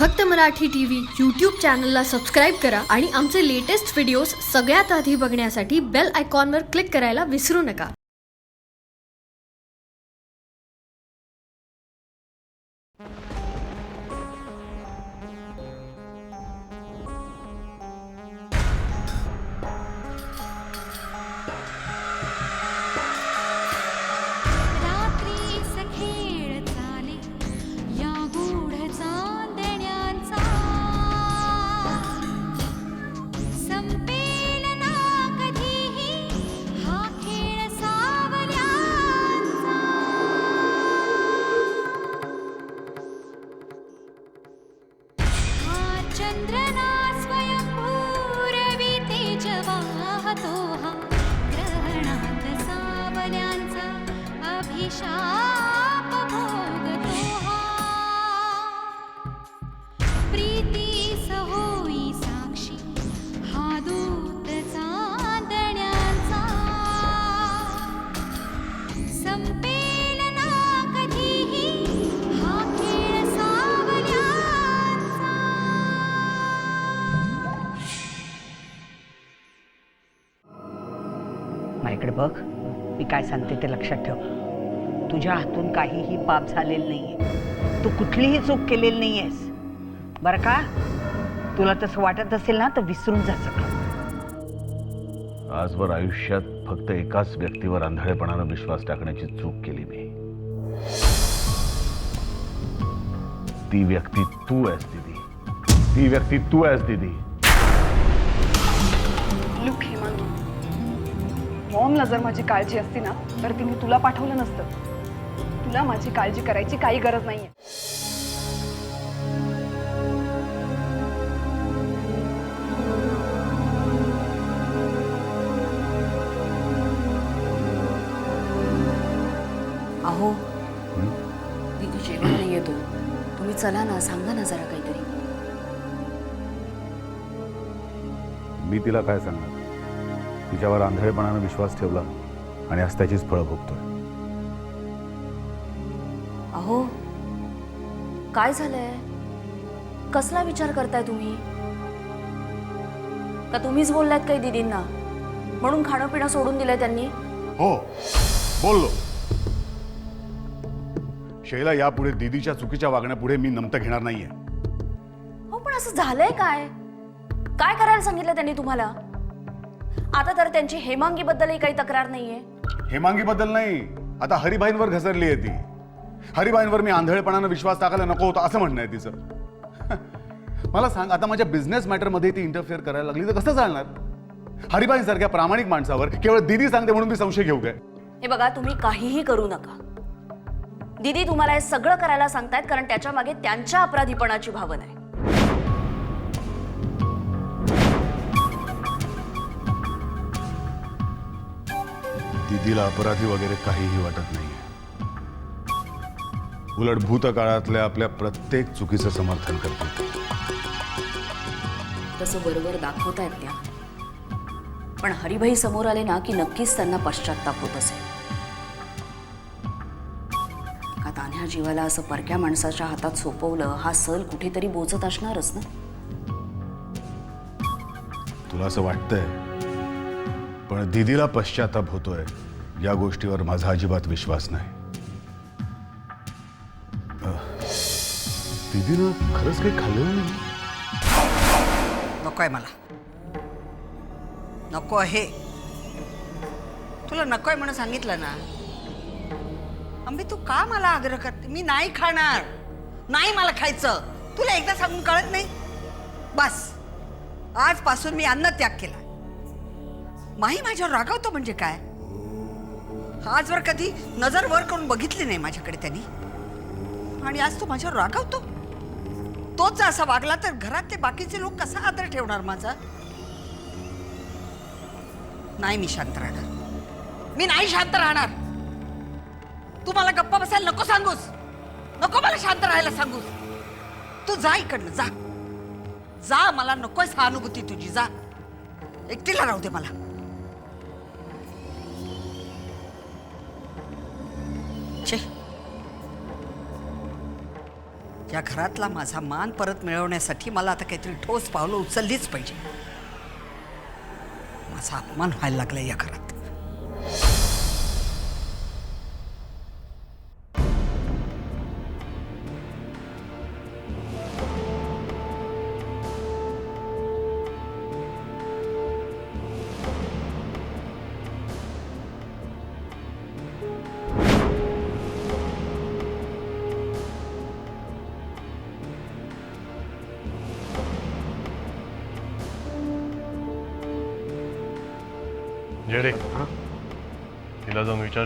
फक्त Marathi TV YouTube चॅनलला subscribe करा आणि आमचे लेटेस्ट व्हिडिओज सगळ्यात आधी बघण्यासाठी बेल आयकॉनवर क्लिक करायला विसरू नका. चंद्रना स्वयंभूरवी तेजवाहतो हा ग्रहणात सावल्यांचा अभिशाप भोगतो हा. प्रीतीस होई साक्षी हा दूत चांदण्यांचा. संपेल ना कधीही हा खेळ सावल्यांचा. माझ्याकडे बघ, मी काय सांगते ते लक्षात ठेव. तुझ्या हातून काहीही पाप झालेलं नाहीये, तू कुठलीही चूक केलेली नाहीयेस बरं का. तुला तसं वाटत असेल ना तर विसरून जा सगळं. आजवर आयुष्यात फक्त एकाच व्यक्तीवर आंधळेपणानं विश्वास टाकण्याची चूक केली मी. ती व्यक्ती तू आहेस दीदी. ती व्यक्ती तू आहेस दीदी. लुक हेमांगी, मॉमला जर माझी काळजी असती ना तर तिने तुला पाठवलं नसतं. तुला माझी काळजी करायची काही गरज नाहीये. अहो दीदी जेवण नाही येतो, तुम्ही चला ना, सांगा ना जरा काहीतरी. मी तिला काय सांगणार. तिच्यावर आंधळेपणानं विश्वास ठेवला आणि आज त्याचीच फळं भोगतोय. अहो काय झालंय, कसला विचार करताय तुम्ही? का तुम्हीच बोललात काही दीदींना म्हणून खाणं पिणं सोडून दिलंय त्यांनी? हो बोललो. शैला, यापुढे दीदीच्या चुकीच्या वागण्यापुढे मी नमतं घेणार नाहीये. हो पण असं झालंय काय? काय करायला सांगितलं त्यांनी तुम्हाला? आता तर त्यांची हेमांगी बद्दलही काही तक्रार नाहीये. हेमांगी बद्दल नाही, आता हरिभाईंवर घसरली आहे ती. हरिभाईंवर मी आंधळेपणानं विश्वास टाकायला नको होता असं म्हणणं आहे तिचं. मला सांग, आता माझ्या बिझनेस मॅटरमध्ये ती इंटरफेअर करायला लागली तर कसं चालणार? हरिभाईंसारख्या प्रामाणिक माणसावर केवळ दीदी सांगते म्हणून मी संशय घेऊ काय? हे बघा, तुम्ही काहीही करू नका. दीदी तुम्हाला हे सगळं करायला सांगतायत कारण त्याच्या मागे त्यांच्या अपराधीपणाची भावना आहे. दीदीला अपराधी वगैरे काहीही वाटत नाहीये. उलट भूतकाळातल्या आपल्या प्रत्येक चुकीचं समर्थन करते. तसं बरोबर दाखवतायत त्या, पण हरिभाई समोर आले ना की नक्कीच त्यांना पश्चात्ताप होत असेल. का तान्ह्या जीवाला असं परक्या माणसाच्या हातात सोपवलं, हा सल कुठेतरी बोचत असणारच ना. तुला असं वाटतंय, पण दीदीला पश्चाताप होतोय या गोष्टीवर माझा अजिबात विश्वास नाही. दीदीनं खरंच काही खाल्लेलं नाही. नकोय मला, नको आहे. तुला नकोय म्हणून सांगितलं ना. अंबे तू का मला आग्रह करते? मी नाही खाणार, नाही मला खायचं. तुला एकदा सांगून कळत नाही? बस आजपासून मी अन्न त्याग केला. माही माझ्यावर रागावतो म्हणजे काय? आजवर कधी नजर वर करून बघितली नाही माझ्याकडे त्यांनी, आणि आज तो माझ्यावर रागावतो. तोच जर असा वागला तर घरातले बाकीचे लोक कसा आदर ठेवणार माझा? नाही मी शांत राहणार. मी नाही शांत राहणार. तू मला गप्पा बसायला नको सांगूस, नको मला शांत राहायला सांगूस. तू जा इकडनं, जा जा. मला नकोय सहानुभूती तुझी. जा, एकटीला राहू दे मला. छे, या घरातला माझा मान परत मिळवण्यासाठी मला आता काहीतरी ठोस पावलं उचललीच पाहिजे. माझा अपमान व्हायला लागला या घरात. जेडे तिला जाऊन विचार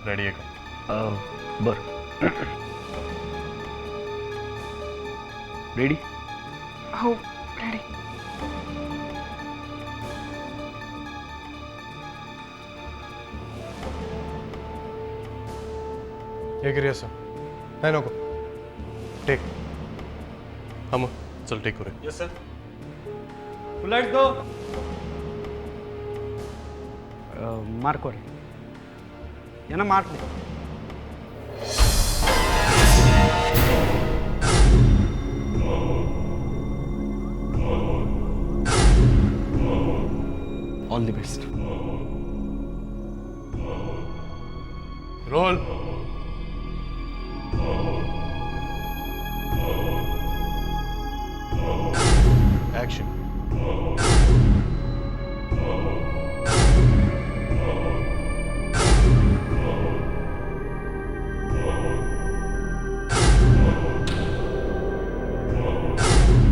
रेडी आहे का. बर रेडी. हो रेडी. हे करूया असं नाही नको टेक. हा मग चल टेक करूया. Yes sir. फ्लाइट दो. मार्क वर यांना मार्क दे. All the best. Roll. Action.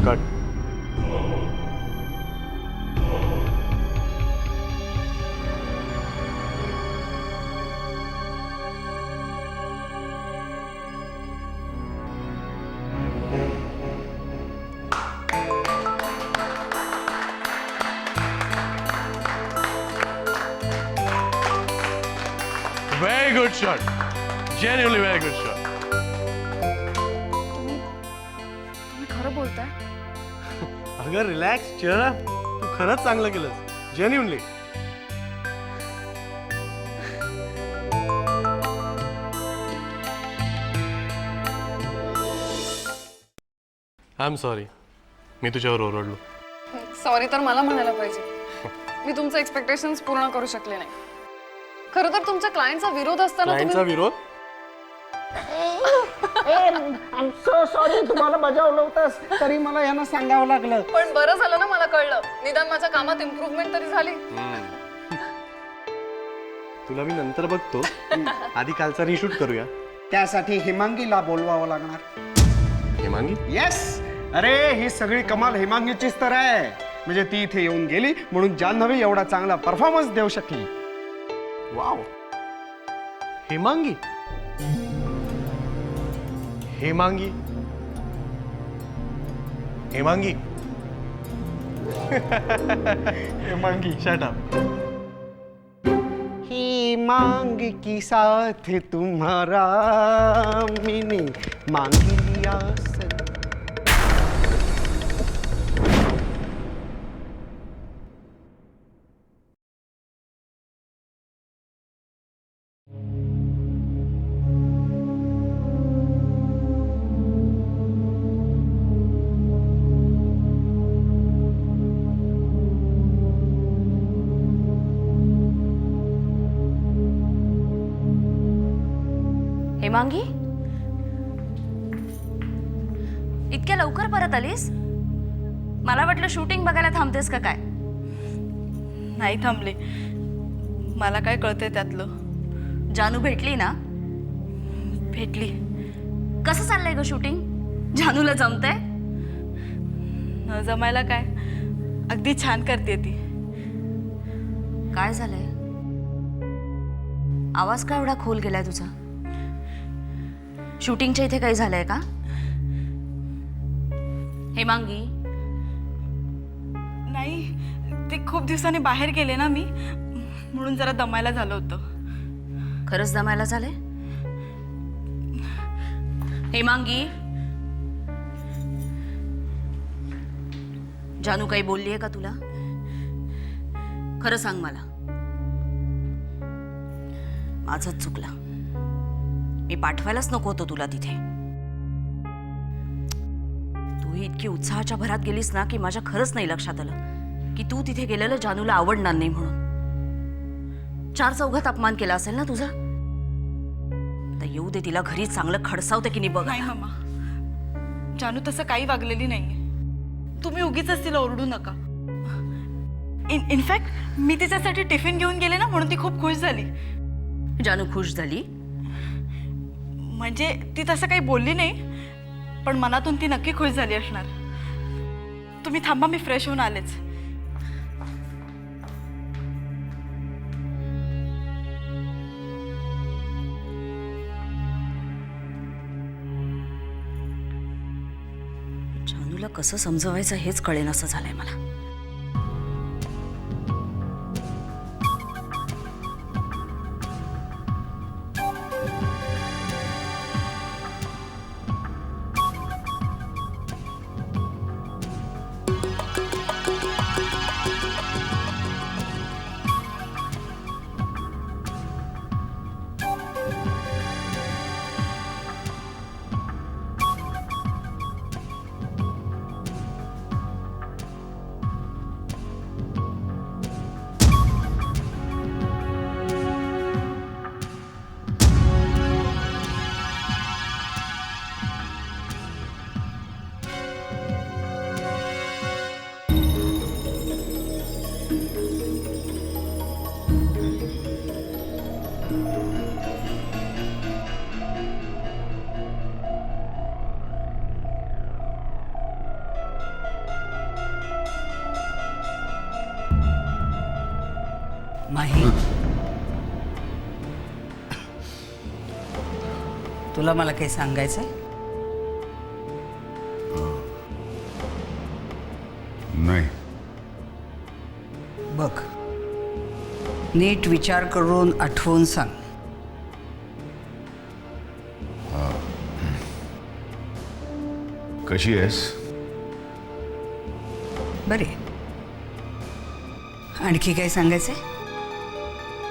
Cut. Very good shot. Genuinely very good shot. तुम्ही खरं बोलताय? अगं रिलॅक्स चेहरा. तू खरंच चांगलं केलंस. जेन्युइनली. I am sorry. मी तुझ्यावर ओरडलो. सॉरी तर मला म्हणायला पाहिजे. मी तुमचे एक्सपेक्टेशन्स पूर्ण करू शकले नाही. खरं तर तुमच्या क्लायंटचा विरोध असताना क्लायंटचा विरोध. I so sorry. तुम्हाला बजावलं होतंस तरी मला यांना सांगावं लागलं. पण बरं झालं ना मला कळलं. निदान माझ्या कामात इम्प्रूव्हमेंट तरी झाली. तुला मी नंतर बघतो. आधी कालचा रिशूट करूया. त्यासाठी हिमांगीला बोलवावं लागणार. हेमांगी. येस. अरे ही सगळी कमाल हिमांगीचीच तर आहे. म्हणजे ती इथे येऊन गेली म्हणून जान्हवी एवढा चांगला परफॉर्मन्स देऊ शकली. Wow. Hemangi. Hemangi. Hemangi. Hemangi shut up. ही मांग की साथ तुम्हारा मैंने मांग लिया सनम. हेमांगी, इतक्या लवकर परत आलीस? मला वाटलं शूटिंग बघायला थांबतेस का काय? नाही थांबले. मला काय कळतंय त्यातलं. जानू भेटली ना? भेटली. कसं चाललंय ग शूटिंग? जानूला जमतंय? न जमायला काय, अगदी छान करते ती. काय झालंय? आवाज का एवढा खोल गेलाय तुझा? शूटिंगच्या इथे काही झालंय का? हेमांगी, नाही, ते खूप दिवसांनी बाहेर गेले ना मी, म्हणून जरा दमायला झालं होतं. खरंच दमायला झालंय? हेमांगी, जानू काही बोललीये का तुला? खरं सांग मला. माझंच चुकलं. मी पाठवायलाच नको होतं तुला तिथे. ही इतकी उत्साहाच्या भरात गेलीस ना की माझ्या खरंच नाही लक्षात आलं की तू तिथे गेलेलं जानूला आवडणार नाही म्हणून. 4 चौघात अपमान केला असेल ना तुझा. आता येऊ दे तिला घरी चांगलं खडसावते की नाही बघ. नाही मामा, जानू तसं काही वागलेली नाहीये. तुम्ही उगीच तिला ओरडू नका. इनफॅक्ट मी तिच्यासाठी टिफिन घेऊन गेले ना म्हणून ती खूप खुश झाली. जानू खुश झाली? म्हणजे ती तसं काही बोलली नाही, पण मनातून ती नक्की खुश झाली असणार. तुम्ही थांबा, मी फ्रेश होऊन आलेच. जानूला कसं समजवायचं हेच कळेनासं झालंय मला. माही, तुला मला काही सांगायचंय? नाही. बघ, नीट विचार करून आठवून सांग. कशी आहेस? बरे. आणखी काही सांगायचंय?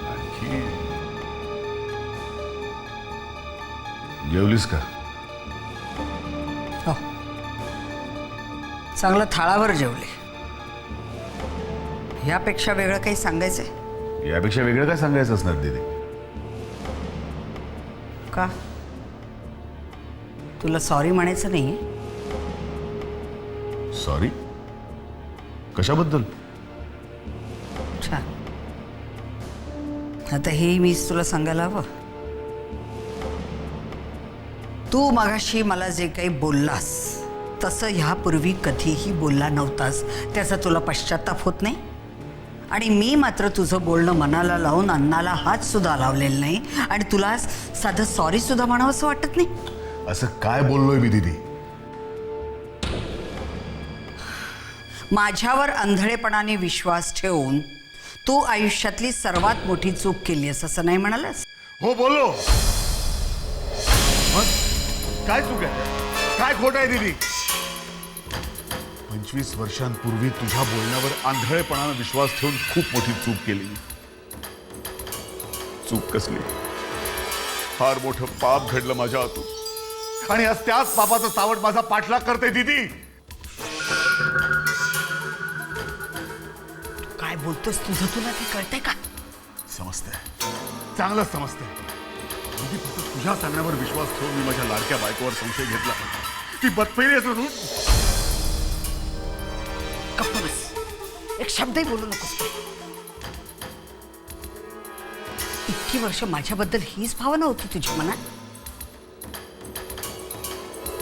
आणखी जेवलीस का? हो, चांगलं थाळावर जेवले. यापेक्षा वेगळं काही सांगायचंय? यापेक्षा वेगळं काय सांगायचं असणार दीदी? का? तुला सॉरी म्हणायचं नाही? सॉरी? कशाबद्दल? छान. आता हे मीच तुला सांगायला हवं. तू मगाशी मला जे काही बोललास तसं ह्यापूर्वी कधीही बोलला नव्हतास. त्याचा तुला पश्चाताप होत नाही? आणि मी मात्र तुझं बोलणं मनाला लावून अन्नाला हात सुद्धा लावलेला नाही, आणि तुला साधं सॉरी सुद्धा म्हणावंसं वाटत नाही? असं काय बोललोय मी दीदी? माझ्यावर अंधळेपणाने विश्वास ठेवून तू आयुष्यातली सर्वात मोठी चूक केलीस असं नाही म्हणालास? हो बोललो. मग काय चूक आहे? काय खोट आहे दीदी? 25 वर्षांपूर्वी तुझ्या बोलण्यावर आंधळेपणानं विश्वास ठेवून खूप मोठी चूक केली. चूक कसली? फार मोठं पाप घडलं माझ्या हातून, आणि आज त्याच पापाचं सावट माझा पाठलाग करते दीदी. काय बोलतोस? तुझं तुला ते कळतंय का? समजतंय, चांगलं समजतंय दीदी. फक्त तुझ्या सांगण्यावर विश्वास ठेवून मी माझ्या लाडक्या बायकोवर संशय घेतला. ती बदपेरी असून गप्प बस. एक शब्दही बोलू नकोस. इतकी वर्ष माझ्याबद्दल हीच भावना होती तुझ्या मनात?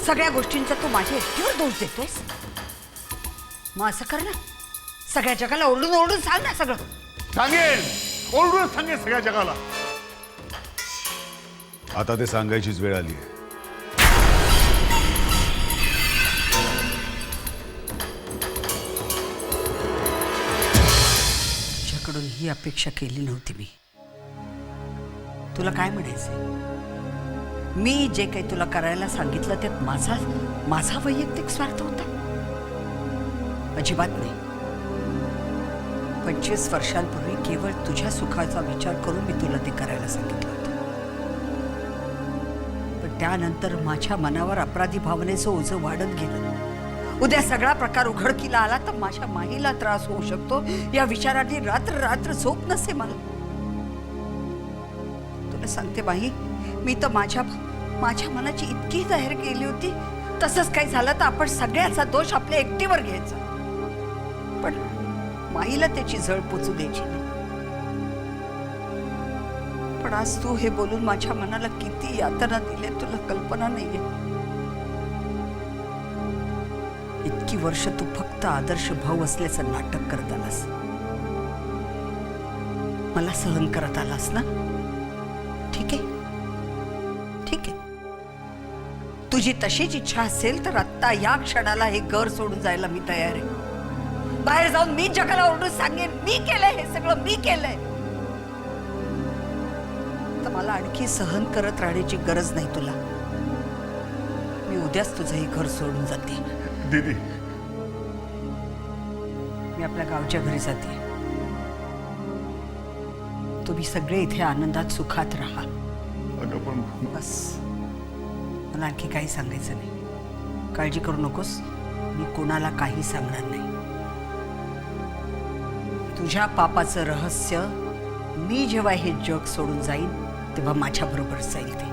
सगळ्या गोष्टींचा तू माझ्या एकटीवर दोष देतोयस? मग असं कर ना, सगळ्या जगाला ओरडून ओरडून सांग ना सगळं. सांगेन, ओरडून सांगेन सगळ्या जगाला. आता ते सांगायचीच वेळ आली आहे. तुझ्याकडून ही अपेक्षा केली नव्हती मी. तुला काय म्हणायचंय? मी जे काही तुला करायला सांगितलं त्यात माझा वैयक्तिक स्वार्थ होता? अजिबात नाही. 25 वर्षांपूर्वी केवळ तुझ्या सुखाचा विचार करून मी तुला ते करायला सांगितलं होतं. पण त्यानंतर माझ्या मनावर अपराधी भावनेचं ओझं वाढत गेलं. उद्या सगळा प्रकार उघडकीला आला तर माझ्या माहीला त्रास होऊ शकतो या विचाराने रात्र रात्र झोप नसे मला. तुला सांगते माही, मी तर माझ्या मनाची इतकी तयारी केली होती, तसंच काही झालं तर आपण सगळ्याचा दोष आपल्या एकटीवर घ्यायचा. पण माईला त्याची झळ पोचू द्यायची नाही. पण आज तू हे बोलून माझ्या मनाला किती यातना दिले तुला कल्पना नाहीये. इतकी वर्ष तू फक्त आदर्श भाऊ असल्याचं नाटक करत आलास, मला सहन करत आलास ना. ठीक आहे, ठीक आहे. तुझी तशीच इच्छा असेल तर आत्ता या क्षणाला हे घर सोडून जायला मी तयार आहे. बाहेर जाऊन मी जगाला ओरडून सांगेन, मी केलंय हे सगळं, मी केलंय. तर मला आणखी सहन करत राहण्याची गरज नाही तुला. मी उद्याच तुझं हे घर सोडून जाते. दीदी, मी आपल्या गावच्या घरी जाते. तुम्ही सगळे इथे आनंदात सुखात राहा. अगं पण बस, मला आणखी काही सांगायचं नाही. काळजी करू नकोस, मी कोणाला काही सांगणार नाही. तुझ्या पापाचं रहस्य मी जेव्हा हे जग सोडून जाईन तेव्हा माझ्या बरोबर जाईल ते.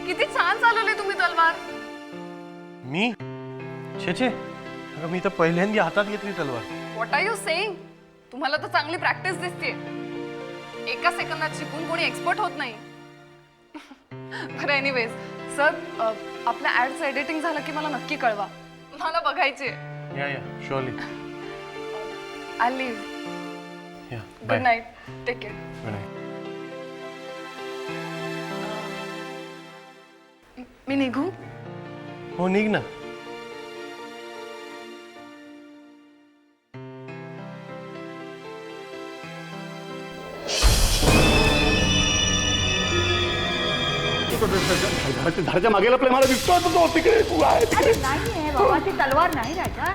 किती छान चालवले तुम्ही तलवार. मी छे छे, अगं मी तर पहिल्यांदा हातात घेतली तलवार. What are you saying? तुम्हाला तर चांगली प्रॅक्टिस दिसते. एका सेकंदात शिकून कोणी एक्सपर्ट होत नाही. बरं, एनिवेज सर, आपल्या ऍडचं एडिटिंग झालं की मला नक्की कळवा, मला बघायचे. या शुअरली. I leave. या good night, take care. Good night. मी निघू? हो, निघ ना. झाडाच्या मागे लपलाय मला दिसतोय तो तिकडे तू आहे तिकडे नाही आहे बाबा ती तलवार नाही राजा